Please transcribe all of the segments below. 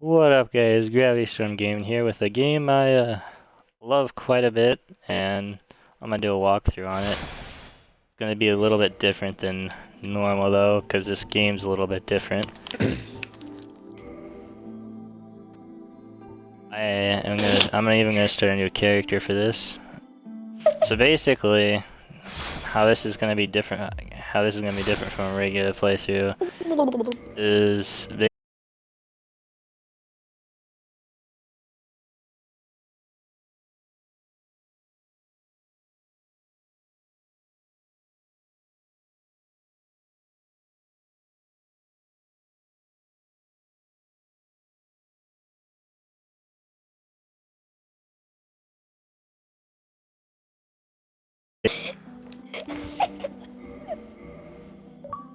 What up, guys? Gravity Storm Gaming here with a game I love quite a bit, and I'm gonna do a walkthrough on it. It's gonna be a little bit different than normal though, because this game's a little bit different. I'm even gonna start a new character for this. So basically, how this is gonna be different from a regular playthrough is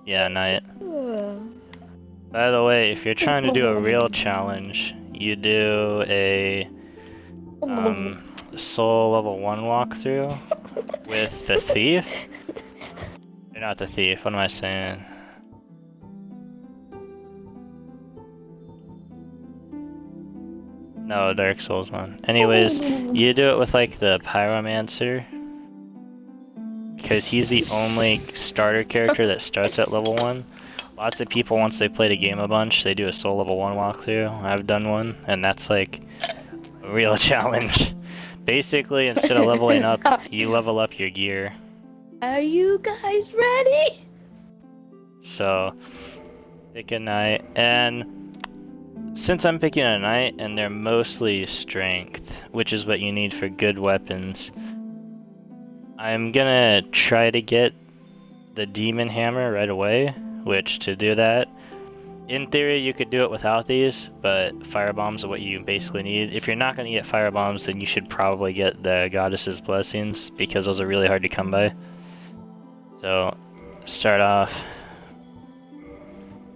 yeah, night. By the way, if you're trying to do a real challenge, you do a soul level 1 walkthrough with the thief. Or not the thief, what am I saying? No, Dark Souls one. Anyways, you do it with like the Pyromancer. Because he's the only starter character that starts at level 1. Lots of people, once they played a game a bunch, they do a soul level 1 walkthrough. I've done one, and that's like a real challenge. Basically, instead of leveling up, you level up your gear. Are you guys ready? So, pick a knight, and since I'm picking a knight and they're mostly strength, which is what you need for good weapons, I'm gonna try to get the demon hammer right away, which to do that, in theory you could do it without these, but firebombs are what you basically need. If you're not gonna get firebombs, then you should probably get the goddess's blessings, because those are really hard to come by. So, start off,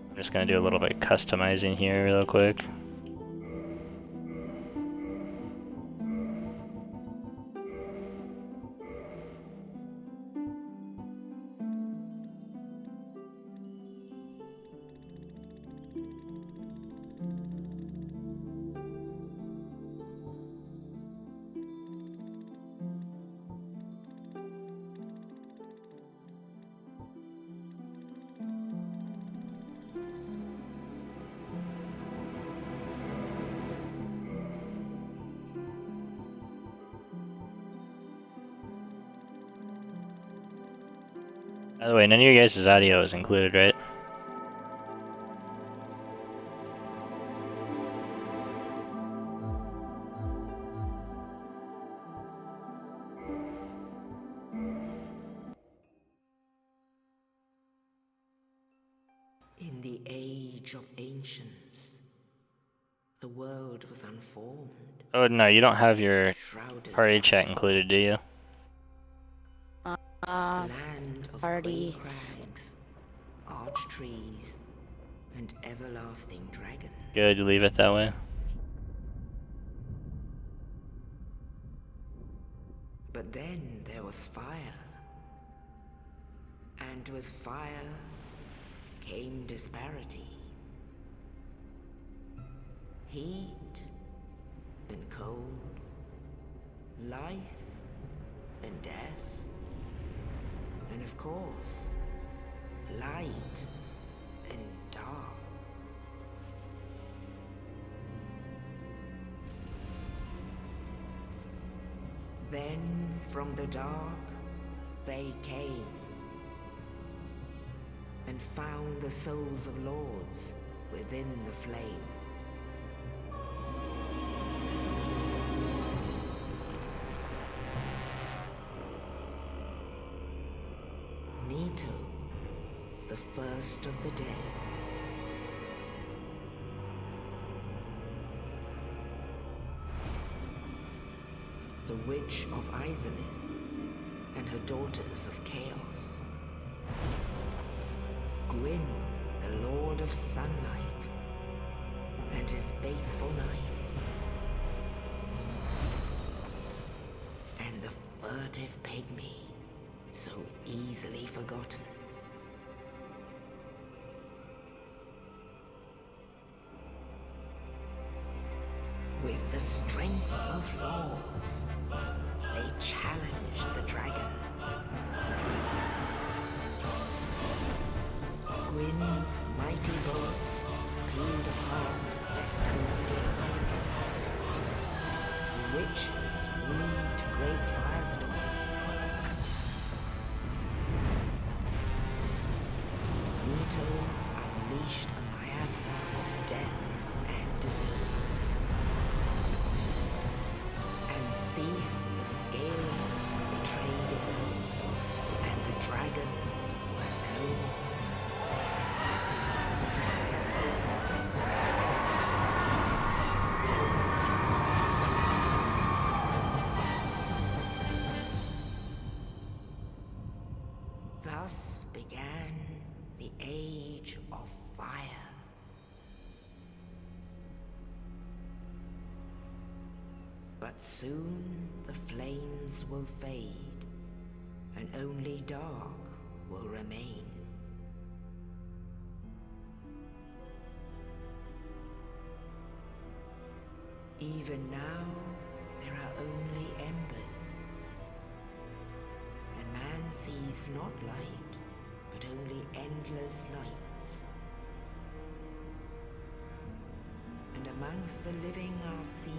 I'm just gonna do a little bit of customizing here real quick. By the way, none of your guys' audio is included, right? In the age of ancients, the world was unformed. Oh no, you don't have your Shrouded party by chat fog. included, do you? The land of Party. grey crags, arch trees, and everlasting dragons. Good, leave it that way. But then there was fire. And with fire came disparity. Heat and cold, life and death, and of course, light and dark. Then from the dark they came and found the souls of lords within the flame. Nito, the first of the dead. The Witch of Izalith and her daughters of Chaos. Gwyn, the Lord of Sunlight, and his faithful knights. And the furtive pygmy, so easily forgotten. With the strength of lords, they challenged the dragons. Gwyn's mighty bullets peeled apart their stone skills. The witches weaved great firestorms. Nito unleashed a miasma of death and disease. And Seath the Scaleless betrayed his own, and the dragons were no more. Thus began the Age of Fire. But soon the flames will fade, and only dark will remain. Even now, there are only embers. And man sees not light, but only endless nights. And amongst the living are seen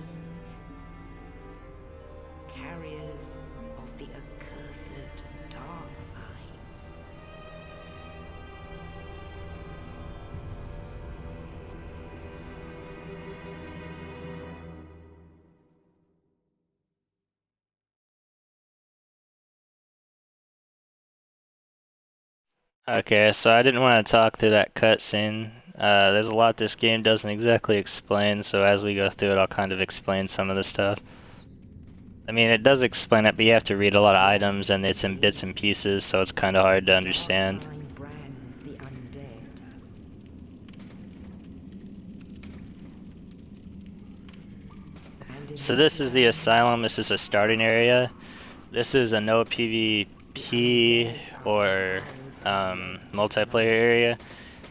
carriers of the accursed dark side. Okay, so I didn't want to talk through that cutscene. There's a lot this game doesn't exactly explain, so as we go through it, I'll kind of explain some of the stuff. I mean, it does explain it, but you have to read a lot of items, and it's in bits and pieces, so it's kind of hard to understand. Brands the undead. And in So this is the asylum. This is a starting area. This is a no PvP or multiplayer area.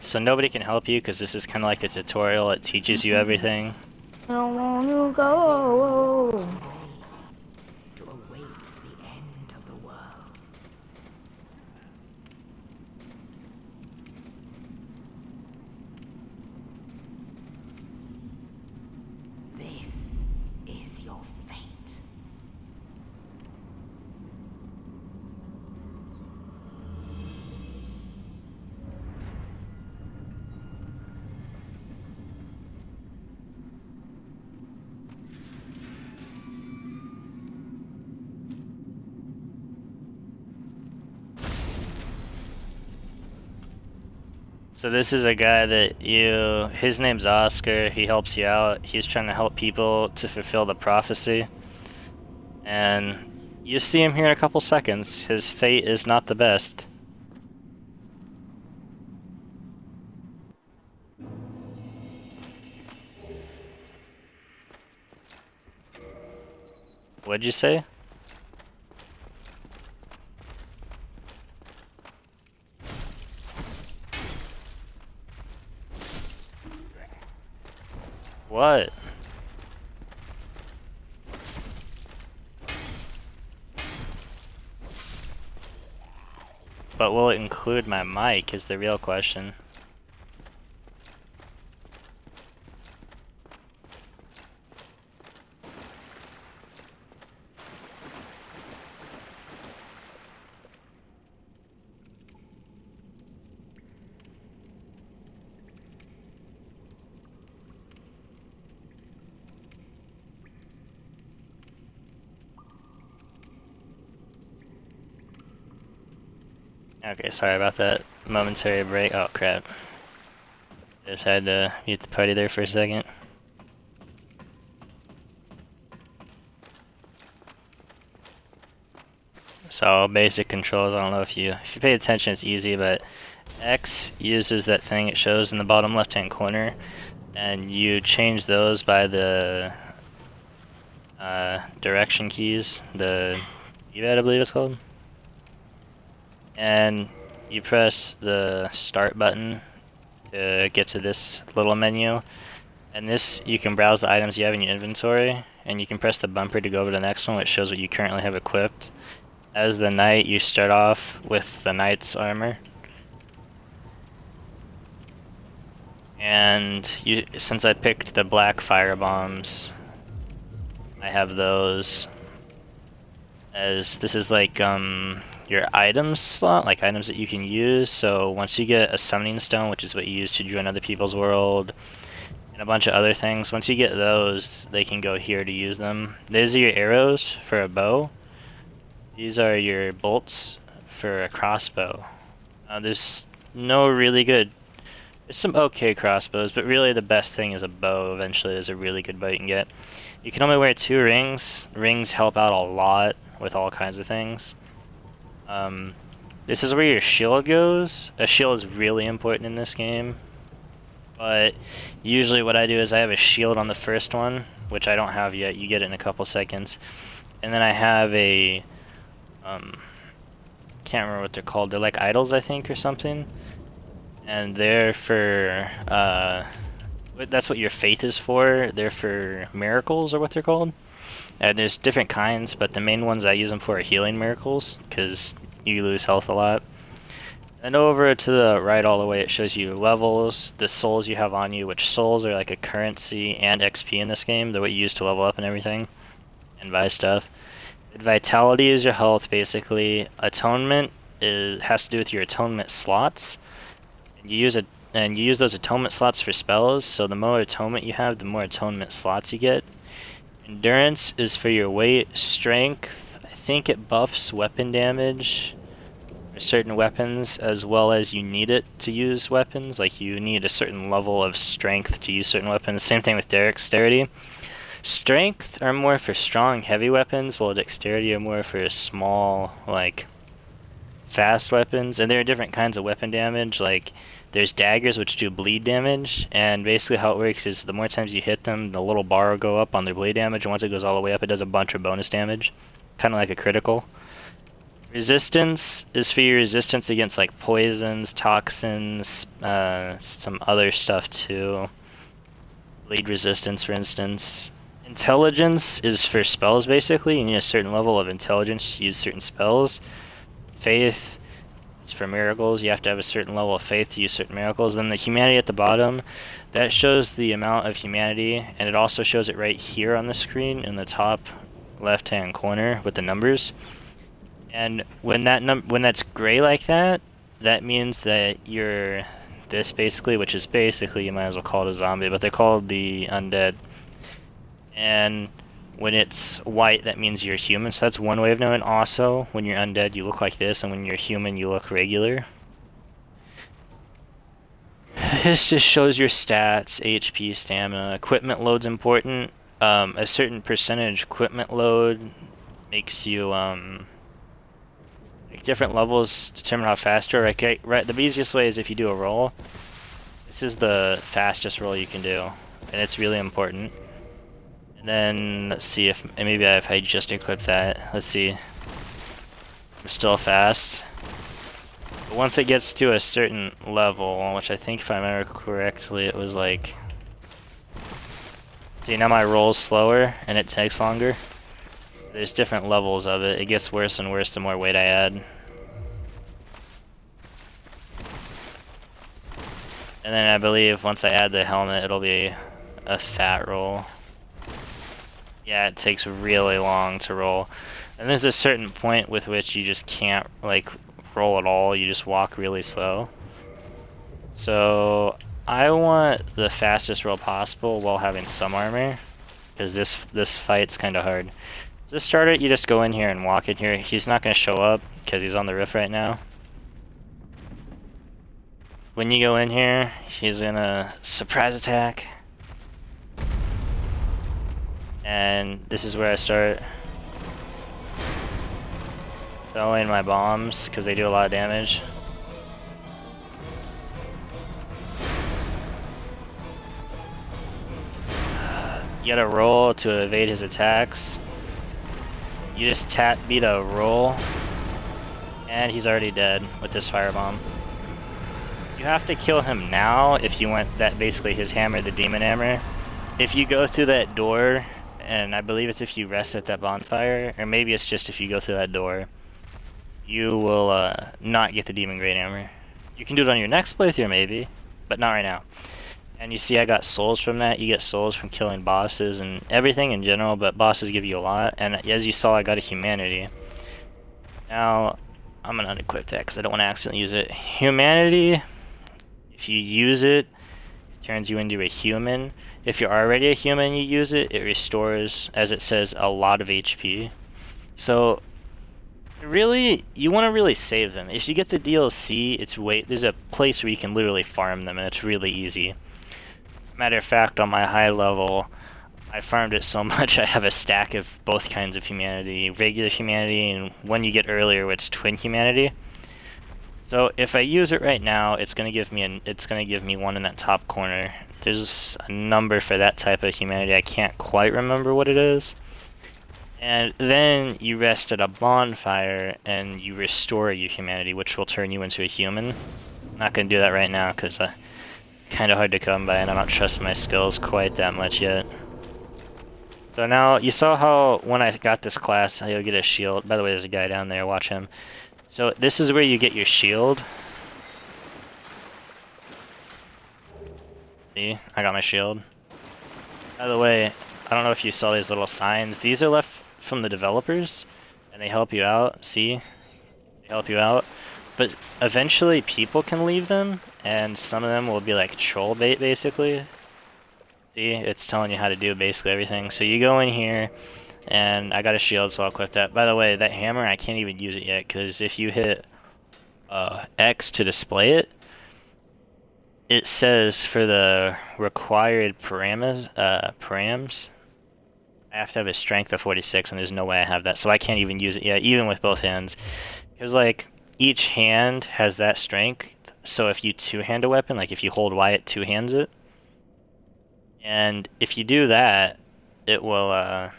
So nobody can help you because this is kind of like the tutorial. It teaches you everything. I don't want to go. to await the end of the world. This is your fate. So this is a guy that his name's Oscar. He helps you out. He's trying to help people to fulfill the prophecy. And you see him here in a couple seconds. His fate is not the best. What'd you say? What? But will it include my mic is the real question. Okay, sorry about that momentary break. Oh crap. Just had to mute the party there for a second. So basic controls, I don't know if you pay attention, it's easy, but X uses that thing it shows in the bottom left hand corner, and you change those by the direction keys, the D-pad I believe it's called. And you press the start button to get to this little menu, And this, you can browse the items you have in your inventory, and you can press the bumper to go over to the next one, which shows what you currently have equipped. As the knight, you start off with the knight's armor. And since I picked the black fire bombs, I have those. As this is like your items slot, like items that you can use. So once you get a summoning stone, which is what you use to join other people's world, and a bunch of other things, once you get those, they can go here to use them. These are your arrows for a bow. These are your bolts for a crossbow. There's no really good. There's some okay crossbows, but really the best thing is a bow. Eventually, there's a really good bow you can get. You can only wear 2 rings. Rings help out a lot with all kinds of things. This is where your shield goes. A shield is really important in this game. But usually what I do is I have a shield on the first one, which I don't have yet. You get it in a couple seconds. And then I have a... can't remember what they're called. They're like idols, I think, or something. And they're for... that's what your faith is for. They're for miracles, or what they're called. There's different kinds, but the main ones I use them for are healing miracles, because you lose health a lot. And over to the right all the way, it shows you levels, the souls you have on you, which souls are like a currency and XP in this game. They're what you use to level up and everything, and buy stuff. Vitality is your health, basically. Atonement has to do with your atonement slots. And you use those atonement slots for spells, so the more atonement you have, the more atonement slots you get. Endurance is for your weight. Strength, I think it buffs weapon damage for certain weapons, as well as you need it to use weapons. Like, you need a certain level of strength to use certain weapons. Same thing with dexterity. Strength are more for strong, heavy weapons, while dexterity are more for small, like, fast weapons. And there are different kinds of weapon damage. Like, there's daggers which do bleed damage, and basically how it works is the more times you hit them, the little bar will go up on their bleed damage, and once it goes all the way up, it does a bunch of bonus damage. Kind of like a critical. Resistance is for your resistance against like poisons, toxins, some other stuff too. Bleed resistance, for instance. Intelligence is for spells, basically. You need a certain level of intelligence to use certain spells. Faith is for miracles. You have to have a certain level of faith to use certain miracles. Then the humanity at the bottom, that shows the amount of humanity, and it also shows it right here on the screen in the top left-hand corner with the numbers. And when that's gray like that, that means that you're this basically, which is basically, you might as well call it a zombie, but they're called the undead. And when it's white, that means you're human. So that's one way of knowing. Also, when you're undead, you look like this, and when you're human, you look regular. This just shows your stats, HP, stamina. Equipment load's important. A certain percentage equipment load makes you, like different levels determine how fast you're. Right, the easiest way is if you do a roll. This is the fastest roll you can do, and it's really important. And then, let's see if I just equipped that. Let's see. I'm still fast. But once it gets to a certain level, which I think if I remember correctly, it was like... See, now my roll's slower, and it takes longer. There's different levels of it. It gets worse and worse the more weight I add. And then I believe once I add the helmet, it'll be a fat roll. Yeah, it takes really long to roll. And there's a certain point with which you just can't, like, roll at all. You just walk really slow. So, I want the fastest roll possible while having some armor. Because this fight's kind of hard. To start it, you just go in here and walk in here. He's not going to show up because he's on the roof right now. When you go in here, he's going to surprise attack. And this is where I start throwing my bombs because they do a lot of damage. You gotta roll to evade his attacks. You just beat a roll, and he's already dead with this firebomb. You have to kill him now if you want that, basically his hammer, the demon hammer. if you go through that door, and I believe it's if you rest at that bonfire, or maybe it's just if you go through that door, you will not get the Demon Great Hammer. You can do it on your next playthrough maybe, but not right now. And you see I got souls from that. You get souls from killing bosses and everything in general, but bosses give you a lot. And as you saw, I got a Humanity. Now, I'm going to unequip that because I don't want to accidentally use it. Humanity, if you use it, it turns you into a human. If you're already a human and you use it, it restores, as it says, a lot of HP. So, really, you want to really save them. If you get the DLC, there's a place where you can literally farm them, and it's really easy. Matter of fact, on my high level, I farmed it so much I have a stack of both kinds of humanity, regular humanity and one you get earlier, which is twin humanity. So if I use it right now, it's gonna give me one in that top corner. There's a number for that type of humanity. I can't quite remember what it is. And then you rest at a bonfire and you restore your humanity, which will turn you into a human. I'm not gonna do that right now because kind of hard to come by, and I don't trust my skills quite that much yet. So now, you saw how when I got this class, how you'll get a shield. By the way, there's a guy down there, watch him. So this is where you get your shield. See, I got my shield. By the way, I don't know if you saw these little signs. These are left from the developers, and they help you out, see? They help you out. But eventually people can leave them, and some of them will be like troll bait, basically. See, it's telling you how to do basically everything. So you go in here, and I got a shield, so I'll equip that. By the way, that hammer, I can't even use it yet, because if you hit X to display it, it says for the required params, I have to have a strength of 46, and there's no way I have that, so I can't even use it yet, even with both hands. Because, like, each hand has that strength, so if you two-hand a weapon, like if you hold Y, it two-hands it. And if you do that, it will, I'm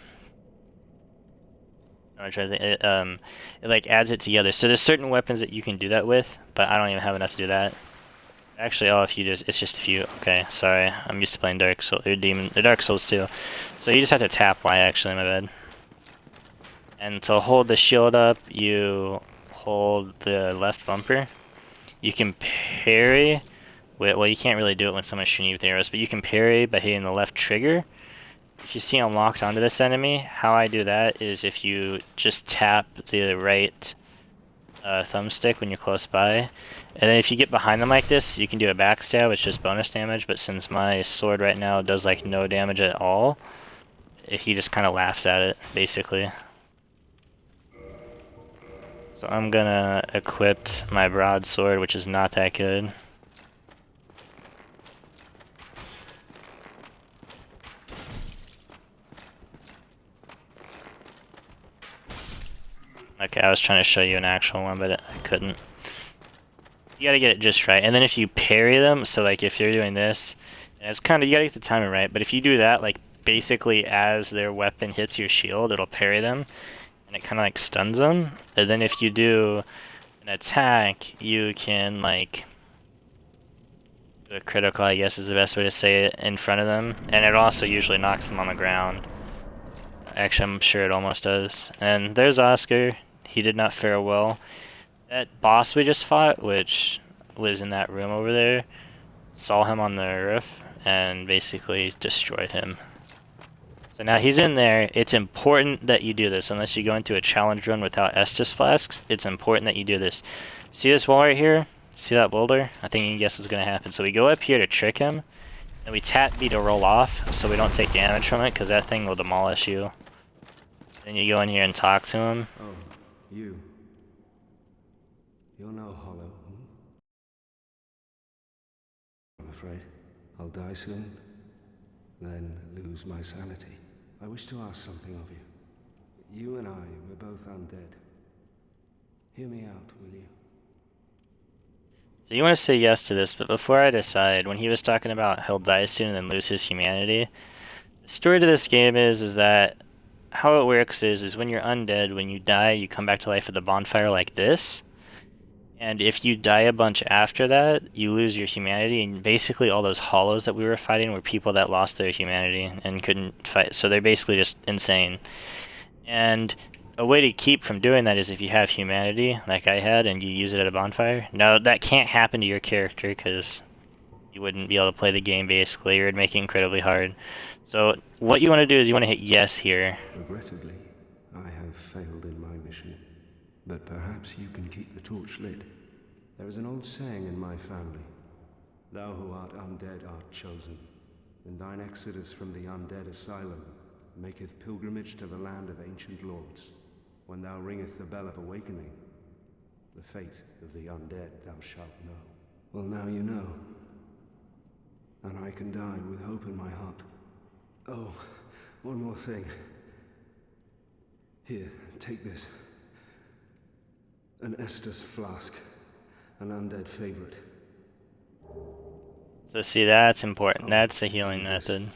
trying to think, it like adds it together. So there's certain weapons that you can do that with, but I don't even have enough to do that. Actually, it's just a few. Okay, sorry, I'm used to playing Dark Souls, or Dark Souls too. So you just have to tap Y, actually, my bad. And to hold the shield up, you hold the left bumper. You can parry with, well, you can't really do it when someone's shooting you with arrows, but you can parry by hitting the left trigger. If you see I'm locked onto this enemy, how I do that is if you just tap the right thumbstick when you're close by, and then if you get behind them like this, you can do a backstab, which is bonus damage, but since my sword right now does like no damage at all, he just kind of laughs at it, basically. So I'm gonna equip my broadsword, which is not that good. Okay, I was trying to show you an actual one, but I couldn't. You gotta get it just right. And then if you parry them, so like if you're doing this, and it's kind of, you gotta get the timing right, but if you do that, like basically as their weapon hits your shield, it'll parry them, and it kind of like stuns them. And then if you do an attack, you can like do a critical, I guess is the best way to say it, in front of them, and it also usually knocks them on the ground. Actually, I'm sure it almost does. And there's Oscar. He did not fare well. That boss we just fought, which was in that room over there, saw him on the roof and basically destroyed him. So now he's in there. It's important that you do this. Unless you go into a challenge run without Estus flasks, it's important that you do this. See this wall right here? See that boulder? I think you can guess what's going to happen. So we go up here to trick him, and we tap B to roll off so we don't take damage from it, because that thing will demolish you. Then you go in here and talk to him. Oh, you. You're no hollow, I'm afraid. I'll die soon, then lose my sanity. I wish to ask something of you. You and I, we're both undead. Hear me out, will you? So you want to say yes to this, but before I decide, when he was talking about he'll die soon and then lose his humanity, the story to this game is that how it works is when you're undead, when you die, you come back to life at the bonfire like this. And if you die a bunch after that, you lose your humanity, and basically all those hollows that we were fighting were people that lost their humanity and couldn't fight. So they're basically just insane. And a way to keep from doing that is if you have humanity, like I had, and you use it at a bonfire. Now, that can't happen to your character, because you wouldn't be able to play the game, basically, or it'd make it incredibly hard. So what you want to do is you want to hit yes here. Regrettably, I have failed in my mission. But perhaps you can keep the torch lit. There is an old saying in my family. Thou who art undead art chosen, and thine exodus from the undead asylum maketh pilgrimage to the land of ancient lords. When thou ringeth the bell of awakening, the fate of the undead thou shalt know. Well, now you know. And I can die with hope in my heart. Oh, one more thing. Here, take this. An Estus flask. An undead favorite. So see, that's important. That's the healing method.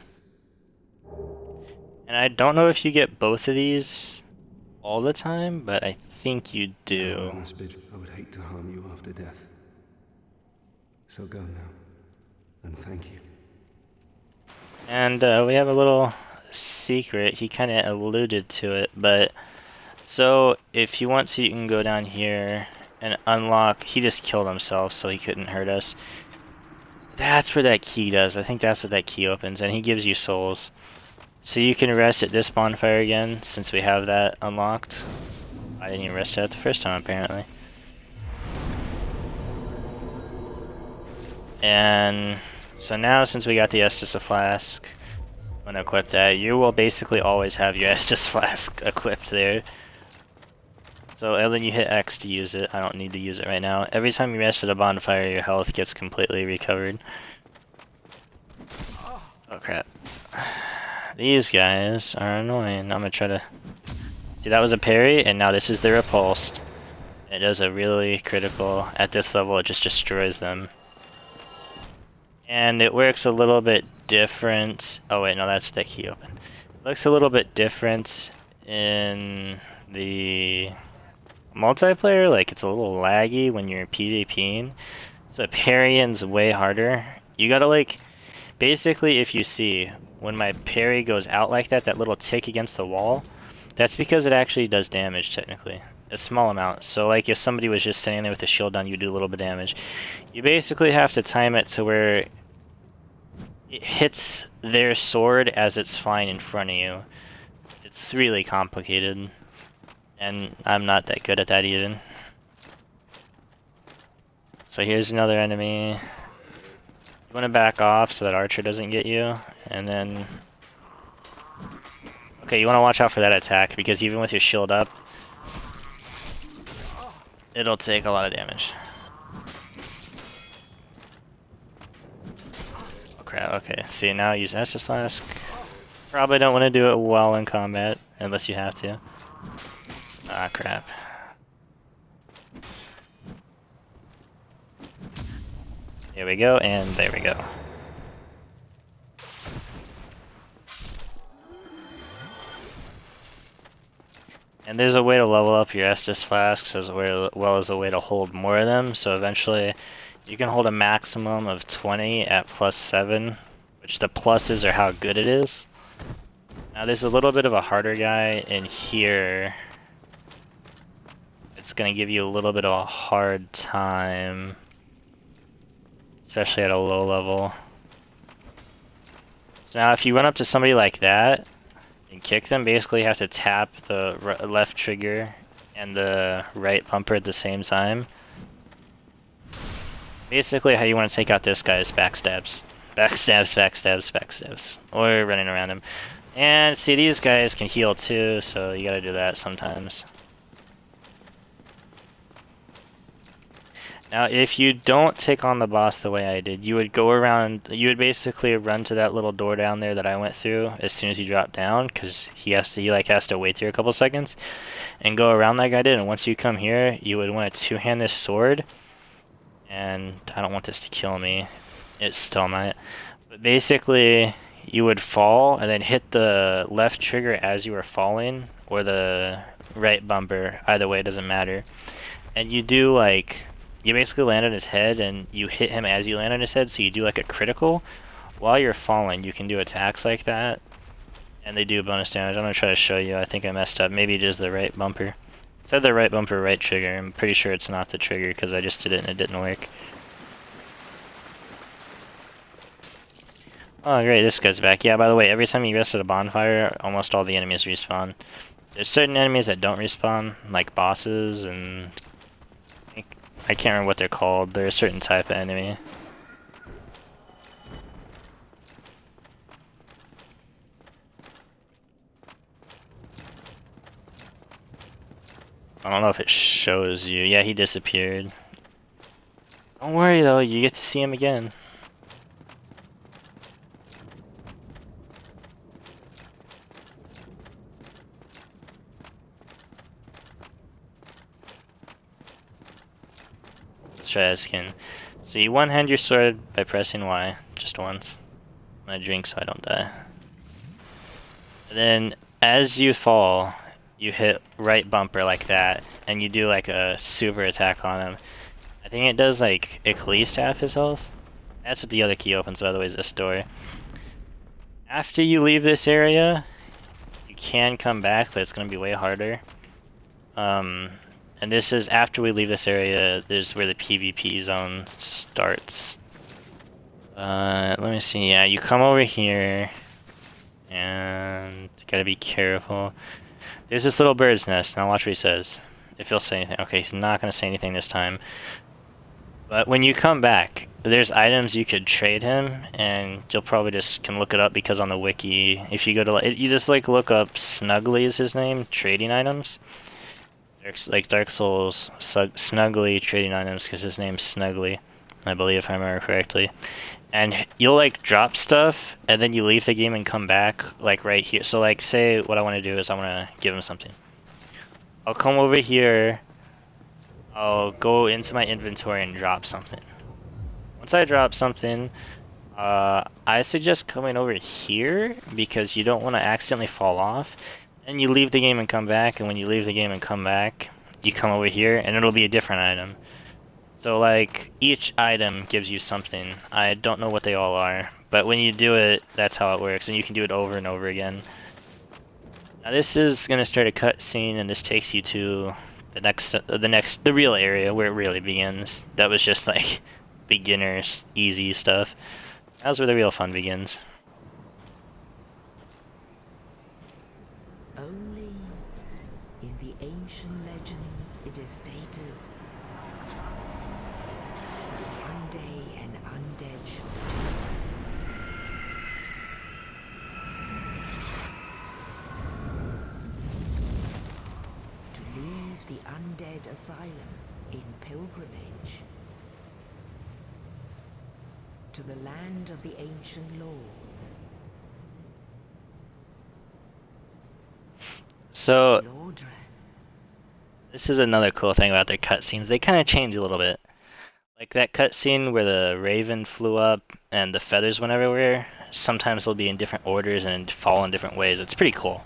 And I don't know if you get both of these all the time, but I think you do. I would hate to harm you after death. So go now. And thank you. And we have a little secret. He kind of alluded to it, but so if you want to, you can go down here and unlock. He just killed himself, so he couldn't hurt us. That's where that key does. I think that's what that key opens, and he gives you souls. So you can rest at this bonfire again, since we have that unlocked. I didn't even rest at it the first time, apparently. And so now, since we got the Estus Flask, I'm gonna equip that. You will basically always have your Estus Flask equipped there. So, and then you hit X to use it. I don't need to use it right now. Every time you rest at a bonfire, your health gets completely recovered. Oh crap. These guys are annoying. I'm gonna try to... See, that was a parry, and now this is the repulsed. It does a really critical... At this level, it just destroys them. And it works a little bit different... Oh wait, no, that's the key open. It looks a little bit different in the multiplayer. Like, it's a little laggy when you're PvPing. So parrying's way harder. You gotta, like... Basically, if you see... When my parry goes out like that, that little tick against the wall, that's because it actually does damage, technically. A small amount. So, like, if somebody was just standing there with a shield down, you do a little bit of damage. You basically have to time it to where it hits their sword as it's flying in front of you. It's really complicated. And I'm not that good at that even. So here's another enemy. You want to back off so that Archer doesn't get you, and then... Okay, you want to watch out for that attack, because even with your shield up, it'll take a lot of damage. Oh crap, okay. See, now use Estus Flask. Probably don't want to do it while in combat, unless you have to. Ah, crap. Here we go, and there we go. And there's a way to level up your Estus Flasks as well as a way to hold more of them, so eventually you can hold a maximum of 20 at +7, which the pluses are how good it is. Now there's a little bit of a harder guy in here. It's gonna give you a little bit of a hard time. Especially at a low level. So now if you run up to somebody like that and kick them, basically you have to tap the left trigger and the right bumper at the same time. Basically how you want to take out this guy is backstabs. Backstabs, backstabs, backstabs. Or running around him. And see, these guys can heal too, so you gotta do that sometimes. Now, if you don't take on the boss the way I did, you would go around, you would basically run to that little door down there that I went through as soon as you drop down, because he has to wait there a couple seconds, and go around like I did, and once you come here, you would want to two-hand this sword, and I don't want this to kill me, it still might, but basically, you would fall, and then hit the left trigger as you were falling, or the right bumper, either way, it doesn't matter, and you do like you basically land on his head and you hit him as you land on his head, so you do like a critical. While you're falling, you can do attacks like that, and they do bonus damage. I'm gonna try to show you. I think I messed up. Maybe it is the right bumper. It said the right bumper, right trigger. I'm pretty sure it's not the trigger because I just did it and it didn't work. Oh great, this guy's back. Yeah, by the way, every time you rest at a bonfire, almost all the enemies respawn. There's certain enemies that don't respawn, like bosses, and I can't remember what they're called. They're a certain type of enemy. I don't know if it shows you. Yeah, he disappeared. Don't worry though, you get to see him again. Let's try this again. So you one-hand your sword by pressing Y, just once. I'm gonna drink so I don't die. And then, as you fall, you hit right bumper like that, and you do like a super attack on him. I think it does like at least half his health. That's what the other key opens, by the way, is this door. After you leave this area, you can come back, but it's gonna be way harder. And this is after we leave this area. This is where the PvP zone starts. Let me see. Yeah, you come over here, and you gotta be careful. There's this little bird's nest. Now watch what he says. If he'll say anything. Okay, he's not gonna say anything this time. But when you come back, there's items you could trade him, and you'll probably just can look it up because on the wiki, if you go to you just like look up Snuggly is his name, trading items. Like Dark Souls, Snuggly trading items because his name's Snuggly, I believe if I remember correctly. And you'll like drop stuff, and then you leave the game and come back like right here. So like say what I want to do is I want to give him something. I'll come over here, I'll go into my inventory and drop something. Once I drop something, I suggest coming over here because you don't want to accidentally fall off. And you leave the game and come back, and when you leave the game and come back, you come over here, and it'll be a different item. So like, each item gives you something. I don't know what they all are, but when you do it, that's how it works, and you can do it over and over again. Now this is gonna start a cutscene, and this takes you to the real area where it really begins. That was just like beginners, easy stuff. That's where the real fun begins. Only in the ancient legends it is stated that one day an undead shall visit. To leave the undead asylum in pilgrimage to the land of the ancient lords. So, Lordran. this is another cool thing about their cutscenes. They kind of change a little bit. Like that cutscene where the raven flew up and the feathers went everywhere. Sometimes they'll be in different orders and fall in different ways. It's pretty cool.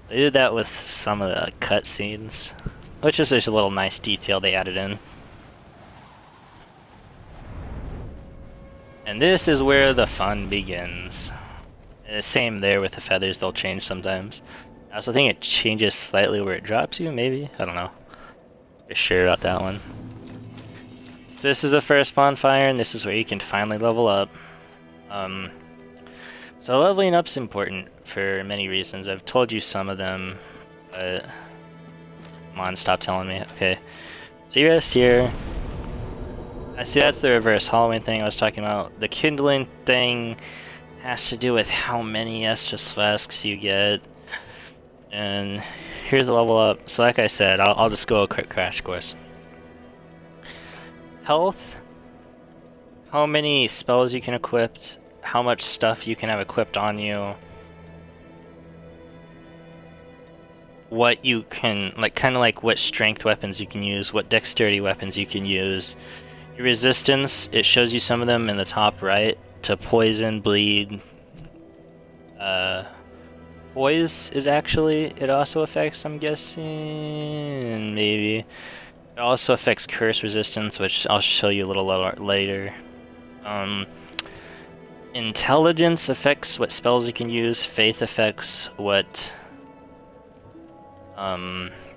They did that with some of the cutscenes, which is just a little nice detail they added in. And this is where the fun begins. Same there with the feathers, they'll change sometimes. I also think it changes slightly where it drops you, maybe? I don't know. Just sure about that one. So this is the first bonfire, and this is where you can finally level up. So leveling up's important for many reasons. I've told you some of them, but... Come on, stop telling me. Okay. So you rest here. I see that's the reverse Halloween thing I was talking about. The kindling thing has to do with how many Estus flasks you get. And here's a level up. So like I said, I'll just go a quick crash course. Health. How many spells you can equip. How much stuff you can have equipped on you. What you can, like, kind of like what strength weapons you can use. What dexterity weapons you can use. Your resistance, it shows you some of them in the top right. To poison, bleed. Poise is actually, it also affects, I'm guessing, maybe. It also affects curse resistance, which I'll show you a little later. Intelligence affects what spells you can use. Faith affects what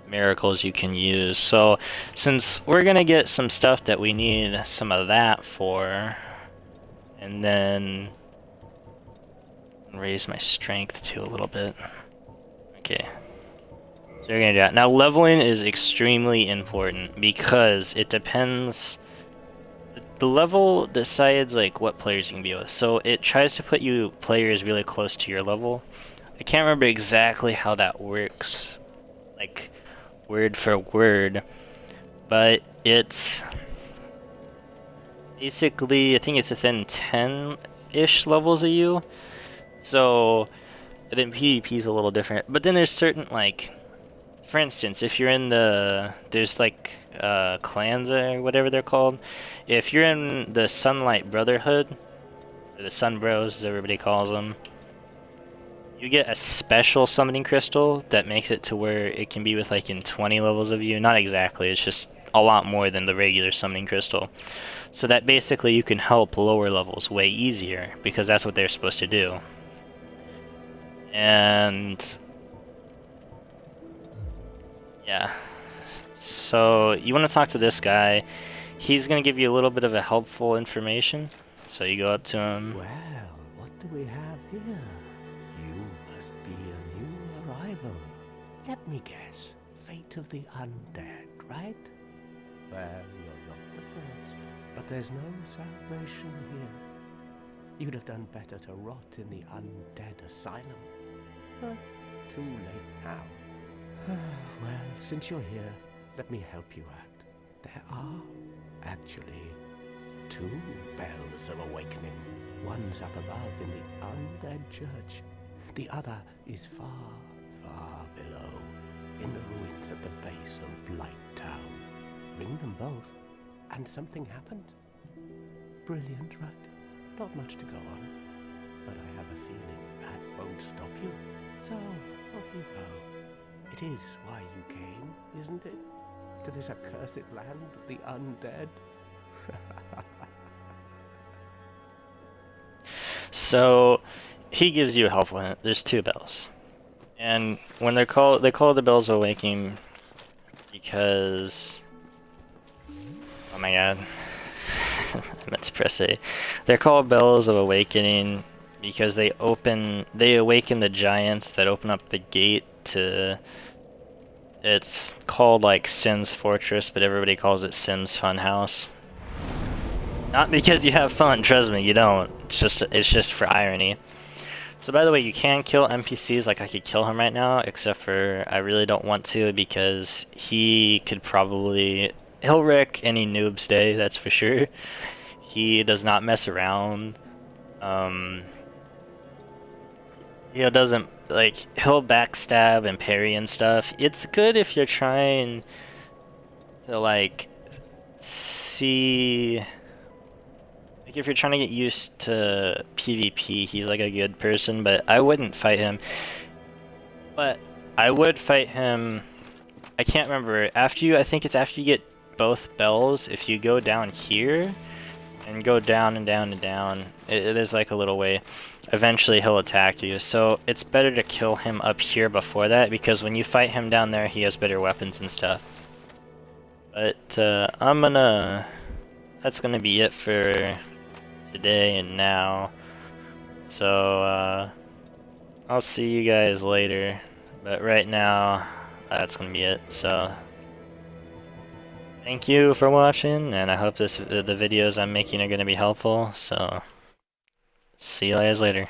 miracles you can use. So since we're gonna get some stuff that we need some of that for, and then raise my strength too a little bit. Okay. So we're gonna do that. Now leveling is extremely important because it depends. The level decides like what players you can be with. So it tries to put you players really close to your level. I can't remember exactly how that works, like word for word, but it's basically, I think it's within 10-ish levels of you. So then PvP is a little different. But then there's certain, like, for instance, if you're in there's like clans or whatever they're called. If you're in the Sunlight Brotherhood, or the Sun Bros as everybody calls them, you get a special summoning crystal that makes it to where it can be with like in 20 levels of you. Not exactly, it's just a lot more than the regular summoning crystal. So that basically you can help lower levels way easier because that's what they're supposed to do. And yeah, so you want to talk to this guy. He's going to give you a little bit of a helpful information. So you go up to him. Well, what do we have here? You must be a new arrival. Let me guess. Fate of the undead, right? Well, you're not the first. But there's no salvation here. You'd have done better to rot in the undead asylum. But too late now. Well, since you're here, let me help you out. There are actually 2 bells of awakening. One's up above in the undead church. The other is far, far below, in the ruins at the base of Blight Town. Ring them both, and something happens. Brilliant, right? Not much to go on, but I have a feeling that won't stop you. So, off you go. It is why you came, isn't it? To this accursed land of the undead? So he gives you a helpful hint. There's 2 bells, and when they call the bells of awakening because, oh my god, I meant to press A. They're called bells of awakening because they awaken the giants that open up the gate to. It's called like Sin's Fortress, but everybody calls it Sin's Funhouse. Not because you have fun, trust me, you don't. It's just for irony. So by the way, you can kill NPCs, like I could kill him right now, except for I really don't want to because he could probably... He'll wreck any noob's day, that's for sure. He does not mess around. He doesn't... Like, he'll backstab and parry and stuff. It's good if you're trying to, like, see... Like, if you're trying to get used to PvP, he's, like, a good person, but I wouldn't fight him. But I would fight him... I can't remember. I think it's after you get both bells, if you go down here, and go down and down and down, there's, like, a little way. Eventually he'll attack you, so it's better to kill him up here before that, because when you fight him down there, he has better weapons and stuff. But, that's gonna be it for today and now. So, I'll see you guys later, but right now, that's gonna be it, so... Thank you for watching, and I hope the videos I'm making are gonna be helpful, so... See you guys later.